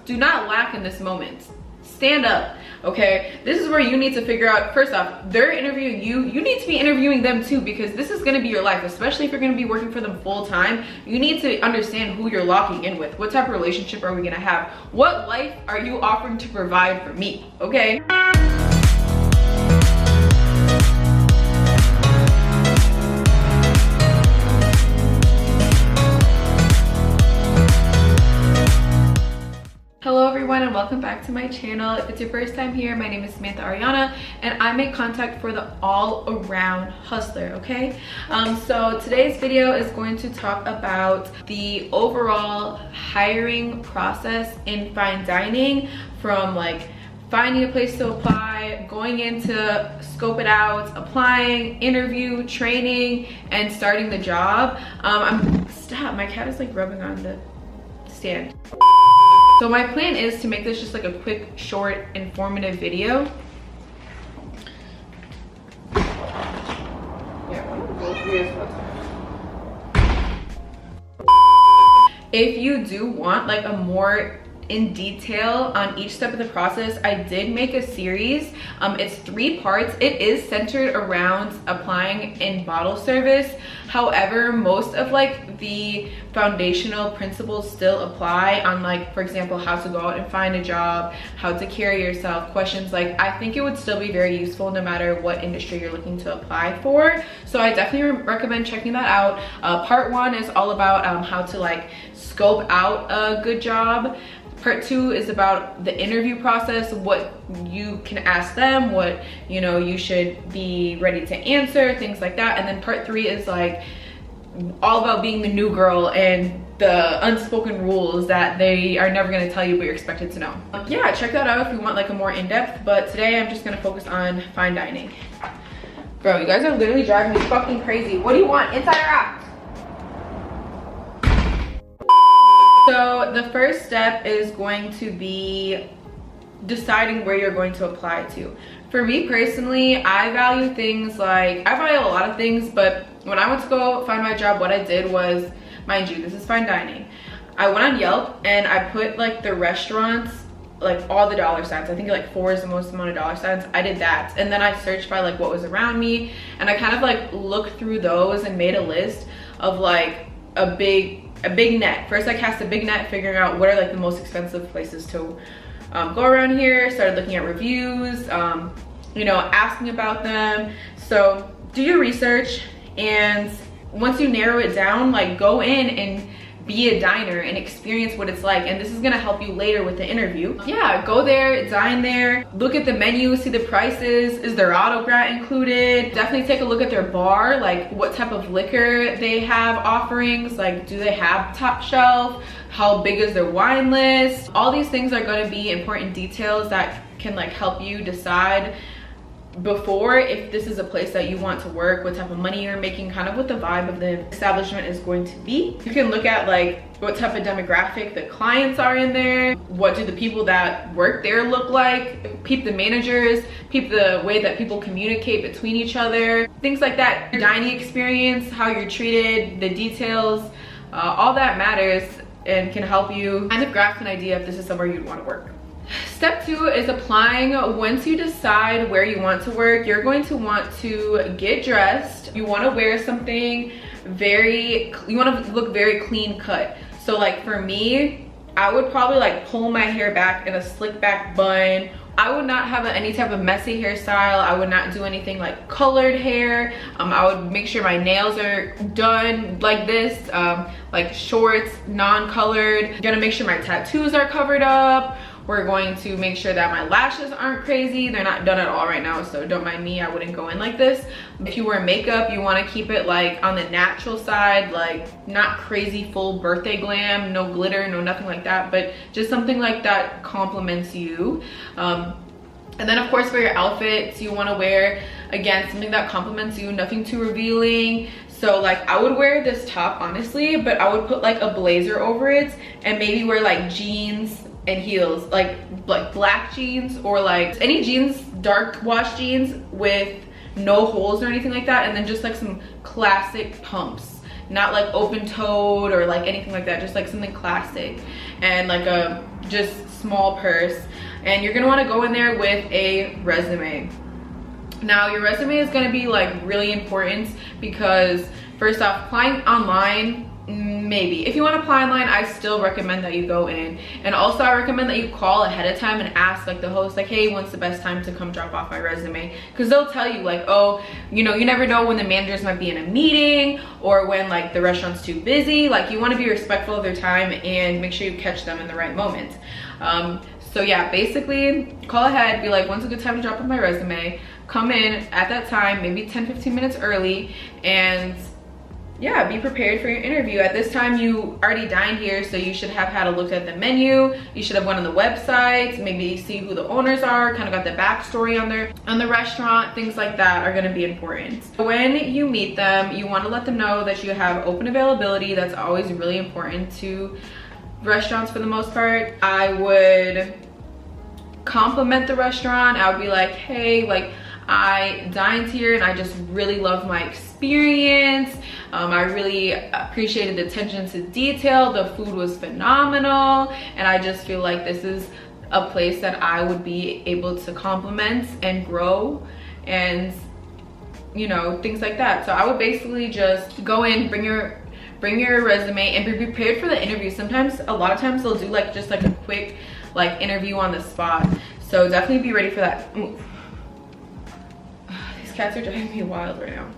Do not lack in this moment. Stand up, okay? This is where you need to figure out, first off, they're interviewing you. You need to be interviewing them too, because this is gonna be your life, especially if you're gonna be working for them full time. You need to understand who you're locking in with. What type of relationship are we gonna have? What life are you offering to provide for me, okay? Hello everyone and welcome back to my channel. If it's your first time here, my name is SamanthaArianna and I make content for the all-around hustler, okay? So today's video is going to talk about the overall hiring process in fine dining, from like finding a place to apply, going in to scope it out, applying, interview, training, and starting the job. Stop, my cat is like rubbing on the stand. So my plan is to make this just like a quick, short, informative video. If you do want like a more in detail on each step of the process, I did make a series. It's 3 parts. It is centered around applying in bottle service. However, most of like the foundational principles still apply on, like, for example, how to go out and find a job, how to carry yourself, questions like, I think it would still be very useful no matter what industry you're looking to apply for. So I definitely recommend checking that out. Part 1 is all about how to like scope out a good job. Part 2 is about the interview process, what you can ask them, what you should be ready to answer, things like that. And then part 3 is like all about being the new girl and the unspoken rules that they are never going to tell you but you're expected to know. Yeah, check that out if you want like a more in-depth, but today I'm just going to focus on fine dining. Bro, you guys are literally driving me fucking crazy. What do you want, inside or out? So the first step is going to be deciding where you're going to apply to. For me personally, I value a lot of things, but when I went to go find my job, what I did was, mind you, this is fine dining. I went on Yelp and I put like the restaurants, like all the dollar signs. I think like 4 is the most amount of dollar signs. I did that. And then I searched by like what was around me, and I kind of like looked through those and made a list of like a big net. First I cast a big net, figuring out what are like the most expensive places to go around here. Started looking at reviews, asking about them. So do your research, and once you narrow it down, like go in and be a diner and experience what it's like. And this is gonna help you later with the interview. Yeah, go there, dine there, look at the menu, see the prices. Is their autograt included? Definitely take a look at their bar, like what type of liquor they have offerings, like do they have top shelf, how big is their wine list. All these things are going to be important details that can like help you decide before if this is a place that you want to work, what type of money you're making, kind of what the vibe of the establishment is going to be. You can look at like what type of demographic the clients are in there, what do the people that work there look like, peep the managers, peep the way that people communicate between each other, things like that. Your dining experience, how you're treated, the details, all that matters and can help you kind of grasp an idea if this is somewhere you'd want to work. Step 2 is applying. Once you decide where you want to work, you're going to want to get dressed. You want to wear something you want to look very clean cut. So like for me, I would probably like pull my hair back in a slick back bun. I would not have any type of messy hairstyle. I would not do anything like colored hair. I would make sure my nails are done like this, like shorts, non-colored. Gonna make sure my tattoos are covered up. We're going to make sure that my lashes aren't crazy. They're not done at all right now, so don't mind me. I wouldn't go in like this. If you wear makeup, you want to keep it like on the natural side, like not crazy full birthday glam, no glitter, no nothing like that, but just something like that compliments you. And then of course for your outfits, you want to wear, again, something that compliments you, nothing too revealing. So like I would wear this top honestly, but I would put like a blazer over it and maybe wear like jeans and heels, like black jeans, or like any jeans, dark wash jeans with no holes or anything like that, and then just like some classic pumps, not like open toed or like anything like that, just like something classic, and like a just small purse. And you're gonna wanna go in there with a resume. Now your resume is gonna be like really important because first off, applying online, maybe. If you want to apply online, I still recommend that you go in. And also I recommend that you call ahead of time and ask like the host, like, hey, when's the best time to come drop off my resume? Because they'll tell you like, oh, you know, you never know when the managers might be in a meeting or when like the restaurant's too busy. Like you want to be respectful of their time and make sure you catch them in the right moment. So yeah, basically call ahead, be like, when's a good time to drop off my resume? Come in at that time, maybe 10-15 minutes early, and yeah, be prepared for your interview. At this time, you already dined here, so you should have had a look at the menu. You should have went on the website, maybe see who the owners are, kind of got the backstory on the restaurant. Things like that are gonna be important. When you meet them, you wanna let them know that you have open availability. That's always really important to restaurants for the most part. I would compliment the restaurant. I would be like, hey, like, I dined here and I just really loved my experience. I really appreciated the attention to detail. The food was phenomenal, and I just feel like this is a place that I would be able to compliment and grow, and you know, things like that. So I would basically just go in, bring your resume, and be prepared for the interview. Sometimes, a lot of times, they'll do like just like a quick like interview on the spot. So definitely be ready for that. Ooh. These cats are driving me wild right now.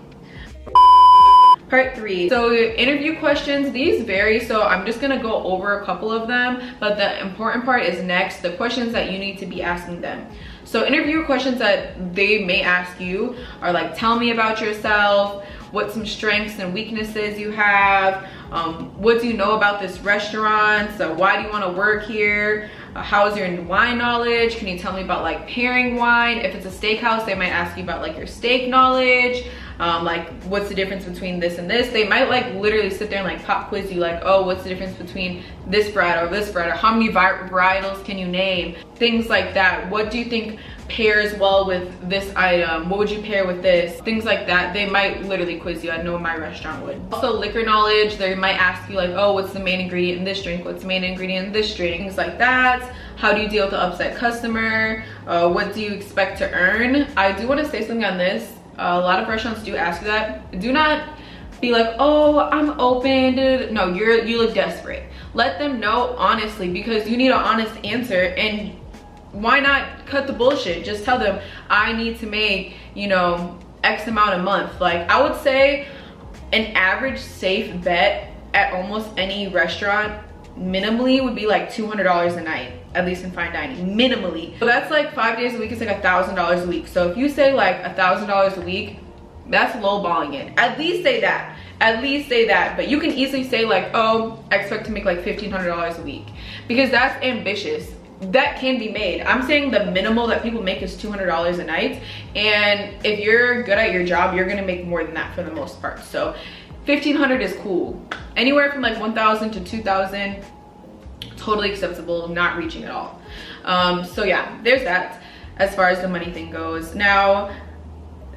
Part 3. So interview questions, these vary, so I'm just gonna go over a couple of them, but the important part is next, the questions that you need to be asking them. So interview questions that they may ask you are like, tell me about yourself, what some strengths and weaknesses you have, what do you know about this restaurant, so why do you want to work here, how is your wine knowledge, can you tell me about like pairing wine. If it's a steakhouse, they might ask you about like your steak knowledge, like what's the difference between this and this. They might like literally sit there and like pop quiz you like, oh, what's the difference between this bread or this bread, or how many varietals can you name, things like that. What do you think pairs well with this item, what would you pair with this, things like that. They might literally quiz you. I know my restaurant would. Also liquor knowledge, they might ask you like, oh, what's the main ingredient in this drink, what's the main ingredient in this drink, things like that. How do you deal with the upset customer, what do you expect to earn. I do want to say something on this. A lot of restaurants do ask you that. Do not be like, oh, I'm open. No, you look desperate. Let them know honestly, because you need an honest answer. And why not cut the bullshit? Just tell them, I need to make, you know, X amount a month. Like, I would say an average safe bet at almost any restaurant minimally would be like $200 a night, at least in fine dining, minimally. So that's like 5 days a week, it's like $1,000 a week. So if you say like $1,000 a week, that's lowballing it. At least say that. At least say that. But you can easily say like, oh, I expect to make like $1,500 a week, because that's ambitious. That can be made. I'm saying the minimal that people make is $200 a night, and if you're good at your job, you're gonna make more than that for the most part. So $1,500 is cool. Anywhere from like $1,000 to $2,000, totally acceptable, not reaching at all. So yeah, there's that as far as the money thing goes. Now,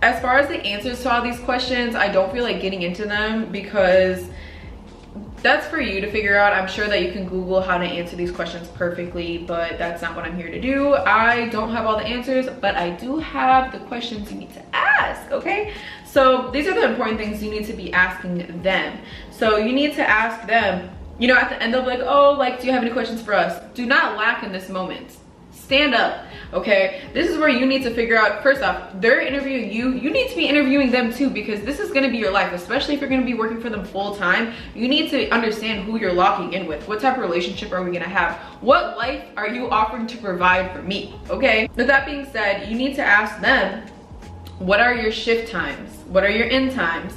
as far as the answers to all these questions, I don't feel like getting into them because that's for you to figure out. I'm sure that you can Google how to answer these questions perfectly, but that's not what I'm here to do. I don't have all the answers, but I do have the questions you need to ask, okay? So these are the important things you need to be asking them. So you need to ask them, you know, at the end of like, oh, like, do you have any questions for us? Do not lack in this moment. Stand up, okay? This is where you need to figure out, first off, they're interviewing you. You need to be interviewing them too, because this is gonna be your life, especially if you're gonna be working for them full time. You need to understand who you're locking in with. What type of relationship are we gonna have? What life are you offering to provide for me, okay? With that being said, you need to ask them, what are your shift times? What are your end times?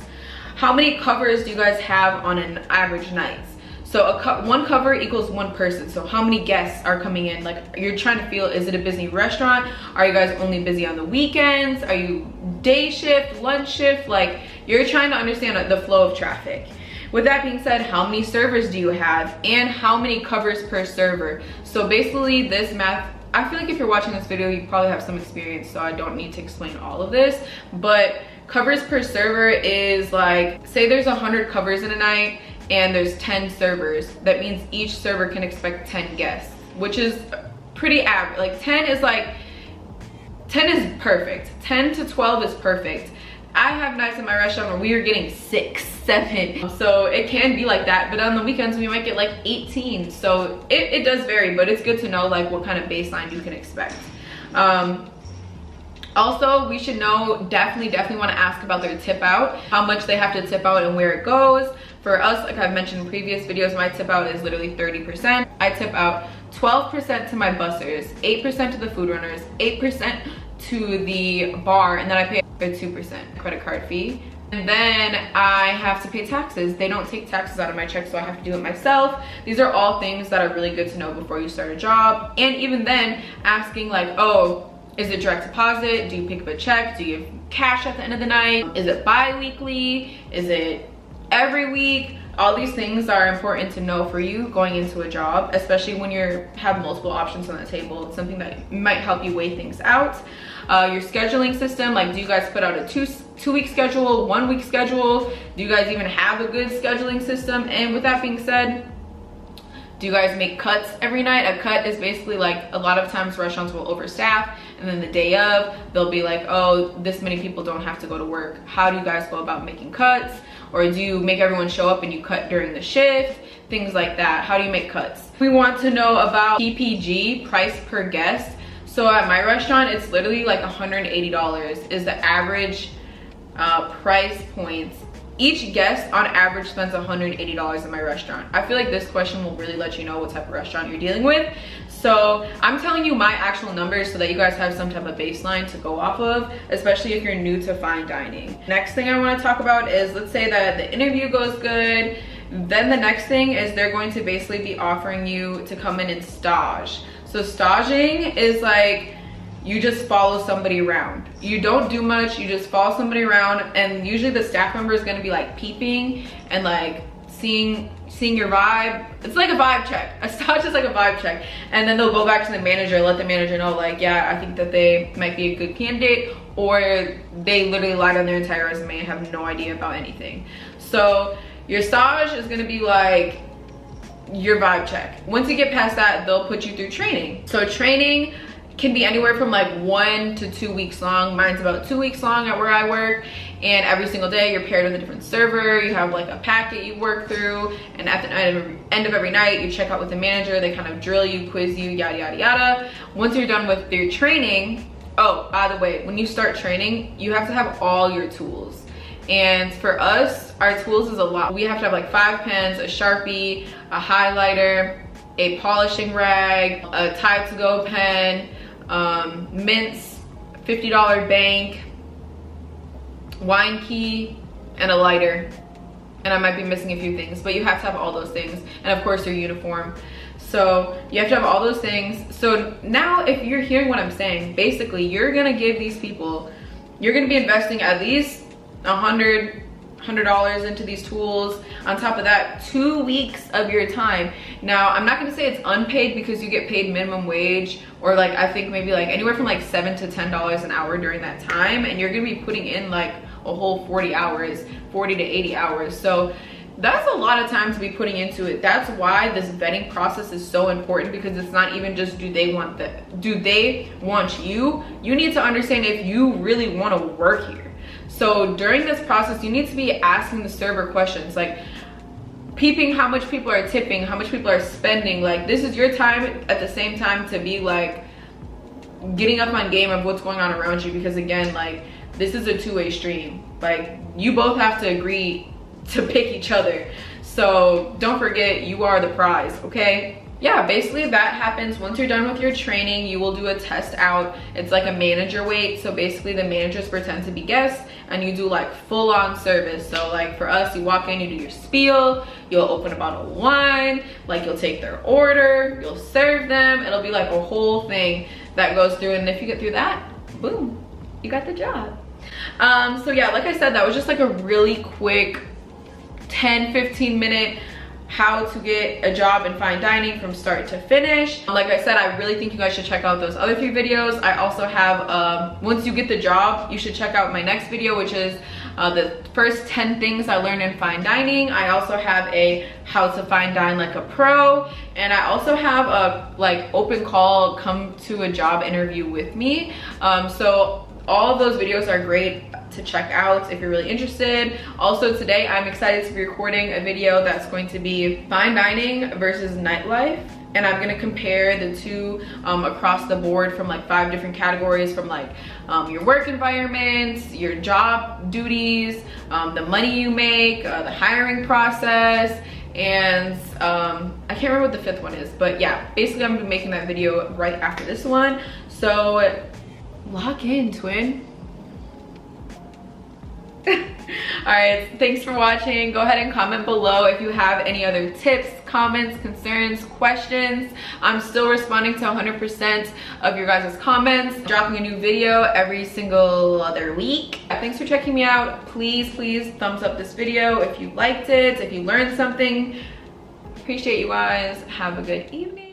How many covers do you guys have on an average night? So one cover equals one person. So how many guests are coming in? Like, you're trying to feel, is it a busy restaurant? Are you guys only busy on the weekends? Are you day shift, lunch shift? Like, you're trying to understand the flow of traffic. With that being said, how many servers do you have? And how many covers per server? So basically this math, I feel like if you're watching this video, you probably have some experience, so I don't need to explain all of this. But covers per server is like, say there's 100 covers in a night, and there's 10 servers. That means each server can expect 10 guests. which is pretty average. Like 10 is perfect. 10 to 12 is perfect. I have nights in my restaurant where we are getting 6, 7. So it can be like that, but on the weekends we might get like 18. So it does vary, but it's good to know like what kind of baseline you can expect. Also, we should know, definitely want to ask about their tip out, how much they have to tip out and where it goes. For us, like I've mentioned in previous videos, my tip out is literally 30%. I tip out 12% to my bussers, 8% to the food runners, 8% to the bar, and then I pay a 2% credit card fee. And then I have to pay taxes. They don't take taxes out of my check, so I have to do it myself. These are all things that are really good to know before you start a job. And even then, asking like, oh, is it direct deposit? Do you pick up a check? Do you have cash at the end of the night? Is it bi-weekly? Is it every week? All these things are important to know for you going into a job, especially when you have multiple options on the table. It's something that might help you weigh things out. Your scheduling system, like do you guys put out a two-week schedule, 1-week schedule? Do you guys even have a good scheduling system? And with that being said, do you guys make cuts every night? A cut is basically like, a lot of times restaurants will overstaff, and then the day of, they'll be like, oh, this many people don't have to go to work. How do you guys go about making cuts? Or do you make everyone show up and you cut during the shift? Things like that. How do you make cuts? We want to know about PPG, price per guest. So at my restaurant, it's literally like $180 is the average price points. Each guest on average spends $180 in my restaurant. I feel like this question will really let you know what type of restaurant you're dealing with. So I'm telling you my actual numbers so that you guys have some type of baseline to go off of, especially if you're new to fine dining. Next thing I want to talk about is, let's say that the interview goes good. Then the next thing is they're going to basically be offering you to come in and stage. So staging is like, you just follow somebody around. You don't do much, you just follow somebody around, and usually the staff member is gonna be like peeping and like seeing your vibe. It's like a vibe check. A stage is like a vibe check. And then they'll go back to the manager, let the manager know like, yeah, I think that they might be a good candidate, or they literally lied on their entire resume and have no idea about anything. So your stage is gonna be like your vibe check. Once you get past that, they'll put you through training. So training can be anywhere from like 1 to 2 weeks long. Mine's about 2 weeks long at where I work, and every single day you're paired with a different server. You have like a packet you work through, and at the end of every night you check out with the manager. They kind of drill you, quiz you, yada yada yada. Once you're done with your training, oh, by the way, when you start training, you have to have all your tools. And for us, our tools is a lot. We have to have like 5 pens, a Sharpie, a highlighter, a polishing rag, a Tide to Go pen, mints, $50 bank, wine key, and a lighter. And I might be missing a few things, but you have to have all those things. And of course your uniform. So you have to have all those things. So now if you're hearing what I'm saying, basically you're gonna give these people, you're gonna be investing at least $100 into these tools. On top of that, 2 weeks of your time. Now, I'm not gonna say it's unpaid because you get paid minimum wage, or like I think maybe like anywhere from like $7 to $10 an hour during that time, and you're gonna be putting in like a whole 40 hours, 40 to 80 hours. So that's a lot of time to be putting into it. That's why this vetting process is so important, because it's not even just do they want you. You need to understand if you really want to work here. So during this process, you need to be asking the server questions, like peeping how much people are tipping, how much people are spending. Like, this is your time at the same time to be like getting up on game of what's going on around you, because again, like, this is a two-way stream. Like, you both have to agree to pick each other. So don't forget, you are the prize, okay? Yeah, basically that happens once you're done with your training. You will do a test out. It's like a manager wait. So basically the managers pretend to be guests and you do like full-on service. So like for us, you walk in, you do your spiel, you'll open a bottle of wine, like you'll take their order, you'll serve them. It'll be like a whole thing that goes through, and if you get through that, boom, you got the job. So yeah, like I said, that was just like a really quick 10-15 minute how to get a job in fine dining from start to finish. Like I said, I really think you guys should check out those other 3 videos. I also have, once you get the job, you should check out my next video, which is the first 10 things I learned in fine dining. I also have a how to fine dine like a pro, and I also have a like open call, come to a job interview with me. So all of those videos are great to check out if you're really interested. Also today I'm excited to be recording a video that's going to be fine dining versus nightlife, and I'm gonna compare the two across the board from like 5 different categories, from like your work environment, your job duties, the money you make, the hiring process, and I can't remember what the 5th one is, but yeah, basically I'm gonna be making that video right after this one. So lock in, twin. All right, thanks for watching. Go ahead and comment below if you have any other tips, comments, concerns, questions. I'm still responding to 100% of your guys' comments. Dropping a new video every single other week. Thanks for checking me out. Please thumbs up this video if you liked it, if you learned something. Appreciate you guys. Have a good evening.